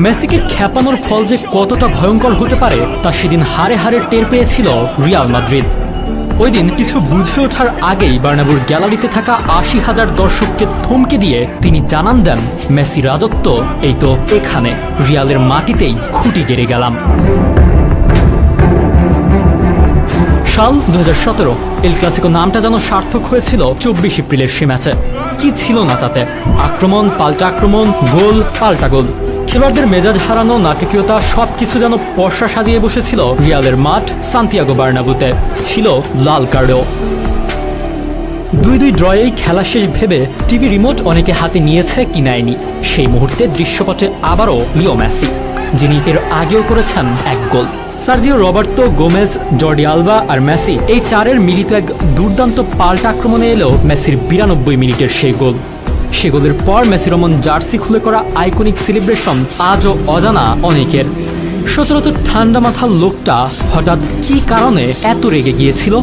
মেসিকে খেপানোর ফল যে কতটা ভয়ঙ্কর হতে পারে তা সেদিন হারে হারে টের পেয়েছিল রিয়াল মাদ্রিদ। ওই দিন কিছু বুঝে ওঠার আগেই বার্নাব্যুর গ্যালারিতে থাকা ৮০,০০০ দর্শককে থমকে দিয়ে তিনি জানান দেন, মেসি রাজত্ব এই তো এখানে, রিয়ালের মাটিতেই খুঁটি গেড়ে গেলাম। সাল ২০১৭ এল ক্লাসিকো নামটা যেন সার্থক হয়েছিল ২৪ এপ্রিলের সে ম্যাচে। কি ছিল না তাতে? আক্রমণ, পাল্টা আক্রমণ, গোল, পাল্টা গোল। খেলোয়াড়দের মেজাজ হারানো, নাটকীয়তা সবকিছু যেন পর্ষা সাজিয়ে বসেছিল রিয়ালের মাঠ সান্তিয়াগো বার্নাব্যুতে। ছিল লাল কার্ডও। ২-২ ড্রয়েই খেলা শেষ ভেবে টিভি রিমোট অনেকে হাতে নিয়েছে কি নেয়নি। সেই মুহূর্তে দৃশ্যপটে আবারও লিও মেসি, যিনি এর আগেও করেছেন এক goal. Sergio Roberto, Gomez, Jordi Alba আর মেসি, এই চারের মিলিত এক দুর্দান্ত পাল্টা আক্রমণে এলো মেসির ৯২ মিনিটের সেই গোল। সে গোলের পর মেসি রমন জার্সি খুলে করা আইকনিক সেলিব্রেশন আজও অজানা অনেকের। সচরাচর ঠান্ডা মাথার লোকটা হঠাৎ কী কারণে এত রেগে গিয়েছিল?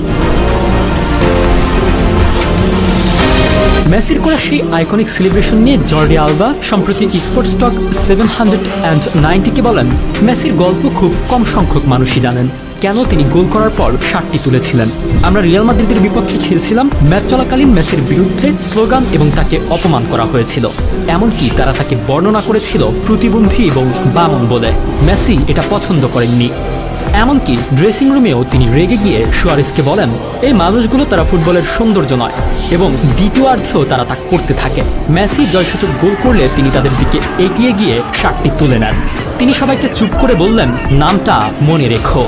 মেসির করা সেই আইকনিক সেলিব্রেশন নিয়ে জর্ডি আলবা সম্প্রতি স্পোর্টস টক 790কে বলেন, মেসির গল্প খুব কম সংখ্যক মানুষই জানেন। কেন তিনি গোল করার পর শার্টটি তুলেছিলেন। আমরা রিয়াল মাদ্রিদের বিপক্ষে খেলছিলাম, ম্যাচ চলাকালীন মেসির বিরুদ্ধে স্লোগান এবং তাকে অপমান করা হয়েছিল। এমনকি তারা তাকে বর্ণনা করেছিল প্রতিবন্ধী এবং বামন বলে। মেসি এটা পছন্দ করেননি। এমনকি ড্রেসিং রুমেও তিনি রেগে গিয়ে সুয়ারেজকে বলেন, এই মানুষগুলো তারা ফুটবলের সৌন্দর্য নয়, এবং দ্বিতীয়ার্ধেও তারা তা করতে থাকে। মেসি জয়সূচক গোল করলে তিনি তাদের দিকে এগিয়ে গিয়ে শার্টটি তুলে নেন। তিনি সবাইকে চুপ করে বললেন, নামটা মনে রেখো।